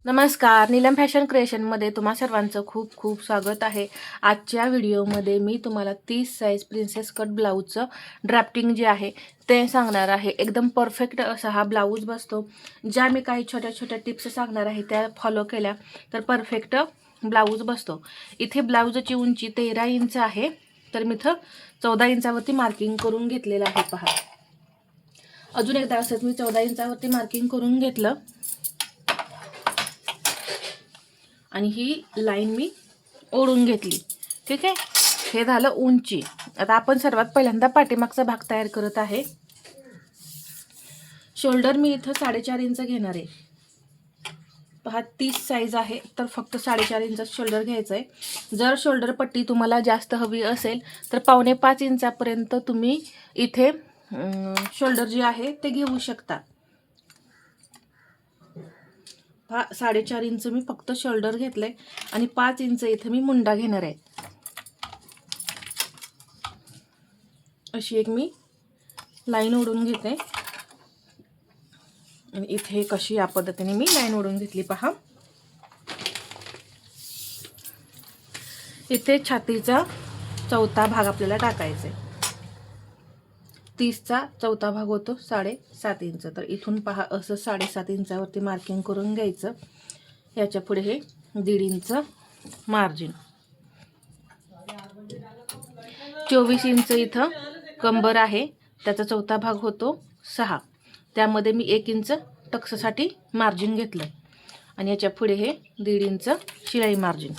नमस्कार, नीलम फॅशन क्रिएशनमध्ये तुम्हा सर्वांचं खूप खूप स्वागत आहे. आजच्या व्हिडिओमध्ये मी तुम्हाला 30 साईज प्रिन्सेस कट ब्लाऊजचं ड्राफ्टिंग जे आहे ते सांगणार आहे. एकदम परफेक्ट असा हा ब्लाऊज बसतो. ज्या मी काही छोट्या छोट्या टिप्स सांगणार आहे त्या फॉलो केल्या तर परफेक्ट ब्लाऊज बसतो. इथे ब्लाऊजची उंची 13 इंच आहे, तर मी इथं 14 इंचावरती मार्किंग करून घेतलेलं आहे. पहा, अजून एकदा असंच मी 14 इंचावरती मार्किंग करून घेतलं आणि ही लाईन मी ओढून घेतली. ठीक आहे, हे झालं उंची. आता आपण सर्वात पहिल्यांदा पाठीमागचा भाग तयार करत आहे. शोल्डर मी इथं 4.5 इंच घेणार आहे. पहा, 30 साईज आहे तर फक्त 4.5 इंच शोल्डर घ्यायचं आहे. जर शोल्डर पट्टी तुम्हाला जास्त हवी असेल तर 4.25 इंचापर्यंत तुम्ही इथे शोल्डर जे आहे ते घेऊ शकता. 4.5 इंच मी फक्त शोल्डर घेतलंय आणि 5 इंच इथे मी मुंडा घेणार आहे. अशी एक मी लाईन ओढून घेते आणि इथे कशी या पद्धतीने मी लाईन ओढून घेतली. पहा, इथे छातीचा चौथा भाग आपल्याला टाकायचा आहे. 30चा चौथा भाग होतो 7.5 इंच. तर इथून पहा असं 7.5 इंचावरती मार्किंग करून घ्यायचं. याच्या पुढे हे 1.5 इंच मार्जिन. 24 इंच इथं कंबर आहे, त्याचा चौथा भाग होतो 6. त्यामध्ये मी 1 इंच टक्ससाठी मार्जिन घेतलं आणि याच्या पुढे हे 1.5 इंच शिलाई मार्जिन.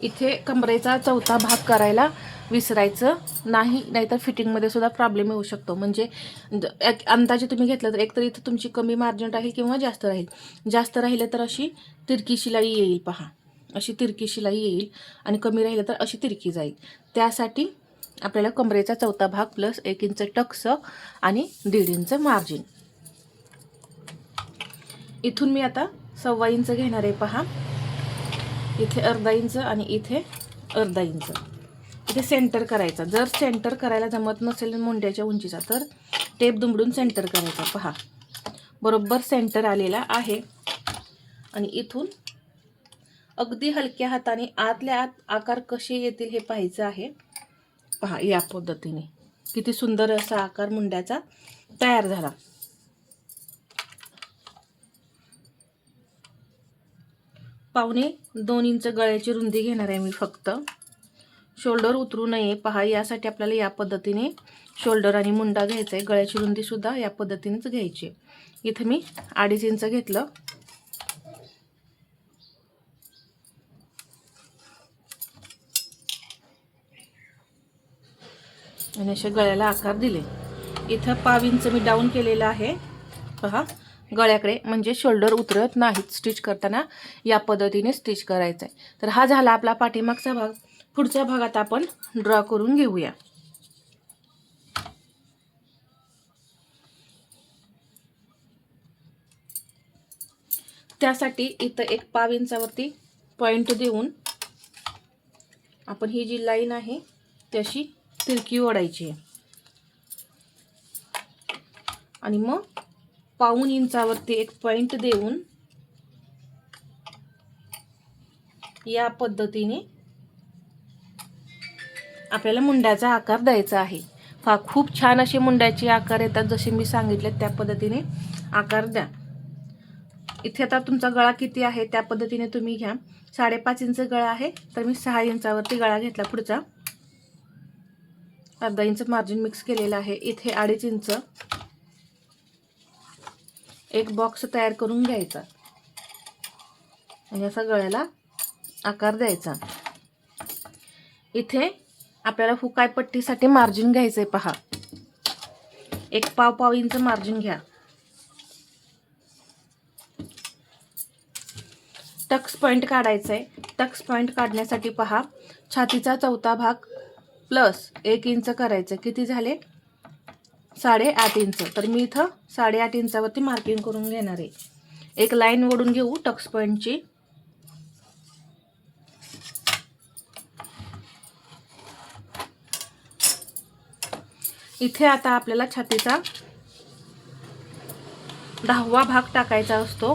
इथे कमरेचा चौथा भाग करायला विसरायचं नाही, नाहीतर फिटिंगमध्ये सुद्धा प्रॉब्लेम येऊ शकतो. म्हणजे अंदाजे तुम्ही घेतलं तर एकतर इथं तुमची कमी मार्जिन राहील किंवा जास्त राहील. जास्त राहिले तर अशी तिरकी शिलाई येईल. पहा, अशी तिरकी शिलाई येईल आणि कमी राहिलं तर अशी तिरकी जाईल. त्यासाठी आपल्याला कमरेचा चौथा भाग प्लस 1 इंच टक्स आणि 1.5 इंच मार्जिन. इथून मी आता 1.25 इंच घेणार आहे. पहा, इथे अर्धा इंच आणि इथे अर्धा इंच. इथे सेंटर करायचा. जर सेंटर करायला जमत नसेल मुंड्याच्या उंचीचा तर टेप दुमडून सेंटर करायचा. पहा, बरोबर सेंटर आलेला आहे आणि इथून अगदी हलक्या हाताने आतल्या आत आकार कसे येतील हे पाहायचं आहे. पहा, या पद्धतीने किती सुंदर असा आकार मुंड्याचा तयार झाला. पावणे 2 इंच गळ्याची रुंदी घेणार आहे मी फक्त. शोल्डर उतरू नये. पहा, यासाठी आपल्याला या पद्धतीने शोल्डर आणि मुंडा घ्यायचा आहे. गळ्याची रुंदी सुद्धा या पद्धतीनेच घ्यायची. इथे मी 2.5 इंच घेतलं आणि अशा गळ्याला आकार दिले. इथं 1.5 इंच मी डाऊन केलेलं आहे. पहा, गळ्याकडे, म्हणजे शोल्डर उतरत नाहीत. स्टिच करताना या पद्धतीने स्टिच करायचं आहे. तर हा झाला आपला पाठीमागचा भाग. पुढच्या भागात आपण ड्रॉ करून घेऊया. त्यासाठी इथं एक 1.5 इंचावरती पॉइंट देऊन आपण ही जी लाईन आहे त्याशी तिरकी ओढायची आहे आणि मग 1.25 इंचावरती एक पॉइंट देऊन या पद्धतीने आपल्याला मुंड्याचा आकार द्यायचा आहे. खूप छान असे मुंड्याचे आकार येतात. जसे मी सांगितले त्या पद्धतीने आकार द्या. इथे आता तुमचा गळा किती आहे त्या पद्धतीने तुम्ही घ्या. 5.5 इंच गळा आहे तर मी 6 इंचावरती गळा घेतला. पुढचा अर्धा इंच मार्जिन मिक्स केलेला आहे. इथे 2.5 इंच एक बॉक्स तयार करून घ्यायचा आणि असा गळ्याला आकार द्यायचा. इथे आपल्याला हुकाय पट्टीसाठी मार्जिन घ्यायचंय. पहा, एक 1.5 इंच मार्जिन घ्या. टक्स पॉइंट काढायचा आहे. टक्स पॉइंट काढण्यासाठी पहा, छातीचा चौथा भाग प्लस 1 इंच करायचं. किती झाले? 8.5 इंच. तर मी इथं 8.5 इंचावरती मार्किंग करून घेणार आहे. एक लाईन ओढून घेऊ टक्स पॉइंटची. इथे आता आपल्याला छातीचा 10वा भाग टाकायचा असतो.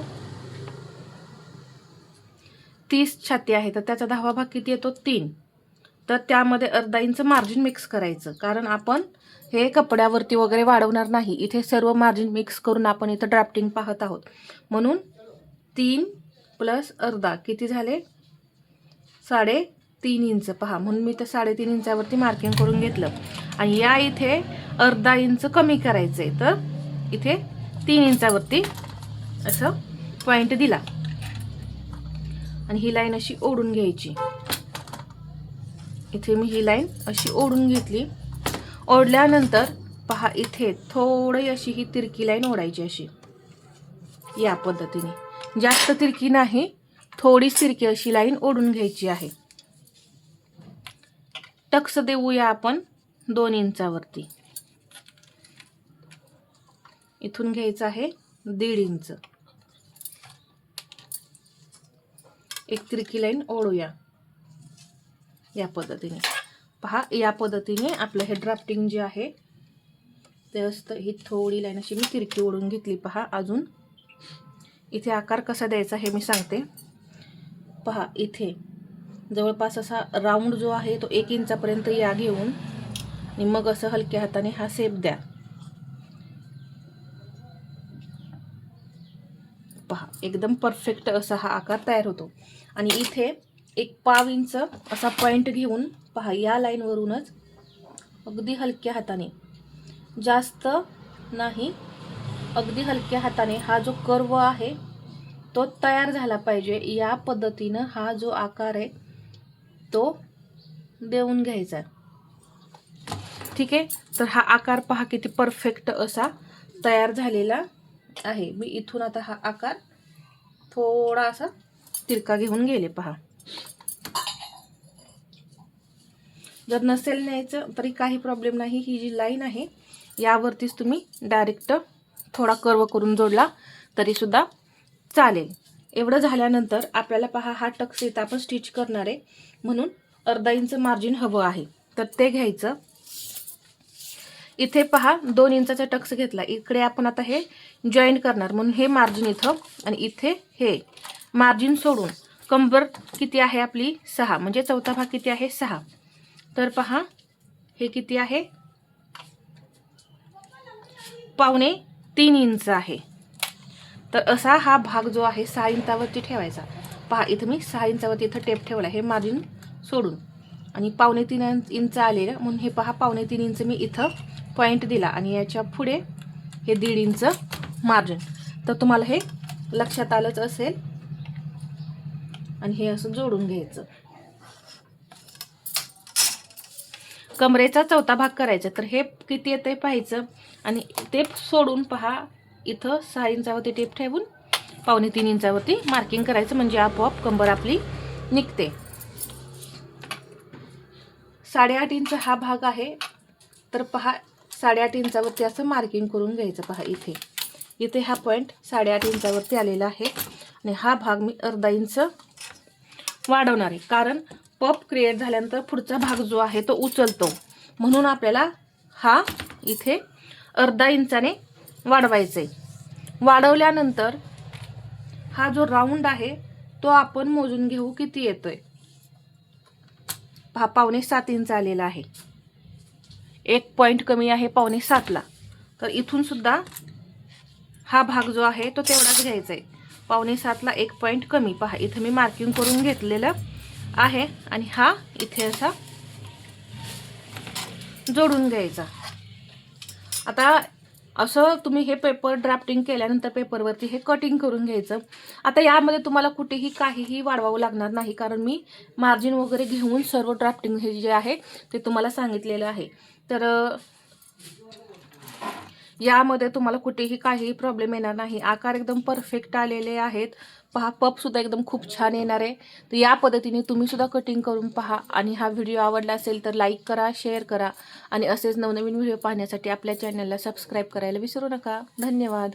30 छाती आहे तर त्याचा 10वा भाग किती येतो 3. तर त्यामध्ये अर्धा इंच मार्जिन मिक्स करायचं, कारण आपण हे कपड्यावरती वगैरे वाढवणार नाही. इथे सर्व मार्जिन मिक्स करून आपण इथं ड्राफ्टिंग पाहत आहोत. म्हणून 3 + अर्धा किती झाले 3.5 इंच. पहा, म्हणून मी तर 3.5 इंचावरती मार्किंग करून घेतलं. आणि या इथे अर्धा इंच कमी करायचंय, तर इथे 3 इंचावरती असं पॉइंट दिला आणि ही लाईन अशी ओढून घ्यायची. इथे मी ही लाईन अशी ओढून घेतली. ओढल्यानंतर पहा, इथे थोडी अशी ही तिरकी लाईन ओढायची अशी, या पद्धतीने. जास्त तिरकी नाही, थोडी तिरकी अशी लाईन ओढून घ्यायची आहे. टक्स देऊया आपण 2 इंचावरती. इथून घ्यायचं आहे 1.5 इंच. एक तिरकी लाईन ओढूया या पद्धतीने. पहा, या पद्धतीने आपलं हे ड्राफ्टिंग जे आहे ते असतं. ही थोडी लाईन अशी मी तिरकी ओढून घेतली. पहा, अजून इथे आकार कसा द्यायचा हे मी सांगते. पहा, इथे जवळपास असा राऊंड जो आहे तो 1 इंचापर्यंत या घेऊन आणि मग असं हलक्या हाताने हा शेप द्या. पहा, एकदम परफेक्ट असा हा आकार तयार होतो. आणि इथे 1/5 इंच असा पॉइंट घेऊन पहा, या लाईनवरूनच अगदी हलक्या हाताने, जास्त नाही, अगदी हलक्या हाताने हा जो कर्व आहे तो तयार झाला पाहिजे. या पद्धतीनं हा जो आकार आहे तो देऊन घ्यायचा. ठीक आहे. तर हा आकार पहा किती परफेक्ट असा तयार झालेला आहे. मी इथून आता हा आकार थोडा असा तिरका घेऊन गेले. पहा, जर नसेल न्यायचं तरी काही प्रॉब्लेम नाही. ही जी लाईन आहे यावरतीच तुम्ही डायरेक्ट थोडा कर्व करून जोडला तरी सुद्धा चालेल. एवढं झाल्यानंतर आपल्याला पहा, हा टक्स इथं आपण स्टिच करणार आहे, म्हणून अर्धा इंच मार्जिन हवं आहे. तर ते घ्यायचं. इथे पहा 2 इंचाचा टक्स घेतला. इकडे आपण आता हे जॉईंट करणार, म्हणून हे मार्जिन इथं आणि इथे हे मार्जिन सोडून कंबर किती आहे आपली 6, म्हणजे चौथा भाग किती आहे 6. तर पहा, हे किती आहे 2.25 इंच आहे. तर असा हा भाग जो आहे 6 इंचावरती ठेवायचा. पहा, इथं मी 6 इंचावरती इथं टेप ठेवला, हे मार्जिन सोडून, आणि 2.25 इंच आलेलं, म्हणून हे पहा 2.25 इंच मी इथं पॉइंट दिला आणि याच्या पुढे हे 1.5 इंच मार्जिन. तर तुम्हाला हे लक्षात आलंच असेल. आणि हे असं जोडून घ्यायचं. कमरेचा चौथा भाग करायचा. तर हे किती येते पाहायचं आणि टेप सोडून पहा, इथं 6 इंचावरती टेप ठेवून 2.25 इंचावरती मार्किंग करायचं, म्हणजे आपोआप कंबर आपली निघते. 8.5 इंच हा भाग आहे. तर पहा, 8.5 इंचावरती असं मार्किंग करून घ्यायचं. पहा, इथे हा पॉईंट 8.5 इंचावरती आलेला आहे आणि हा भाग मी अर्धा इंच वाढवणार आहे, कारण पप क्रिएट झाल्यानंतर पुढचा भाग जो आहे तो उचलतो, म्हणून आपल्याला हा इथे अर्धा इंचाने वाढवायचा आहे. वाढवल्यानंतर हा जो राऊंड आहे तो आपण मोजून घेऊ किती येतोय. पहा, 6.25 इंच आलेला आहे. एक पॉइंट कमी आहे 6.25ला. तर इथून सुद्धा हा भाग जो आहे तो तेवढाच घ्यायचा आहे. 6.25ला एक पॉइंट कमी. पहा, इथे मी मार्किंग करून घेतलेलं आहे आणि हा इथे असा जोडून घ्यायचा. आता असं तुम्ही हे पेपर ड्राफ्टिंग केल्यानंतर पेपरवरती हे कटिंग करून घ्यायचं. आता यामध्ये तुम्हाला कुठेही काहीही वाढवावं लागणार नाही, कारण मी मार्जिन वगैरे घेऊन सर्व ड्राफ्टिंग हे जे आहे ते तुम्हाला सांगितलेलं आहे. तर यामध्ये तुम्हाला कुठेही काहीही प्रॉब्लेम येणार नाही. आकार एकदम परफेक्ट आलेले आहेत. पहा, पपसुद्धा एकदम खूप छान येणार आहे. तर या पद्धतीने तुम्ही सुद्धा कटिंग करून पहा. आणि हा व्हिडिओ आवडला असेल तर लाईक करा, शेअर करा आणि असेच नवनवीन व्हिडिओ पाहण्यासाठी आपल्या चॅनलला सबस्क्राईब करायला विसरू नका. धन्यवाद.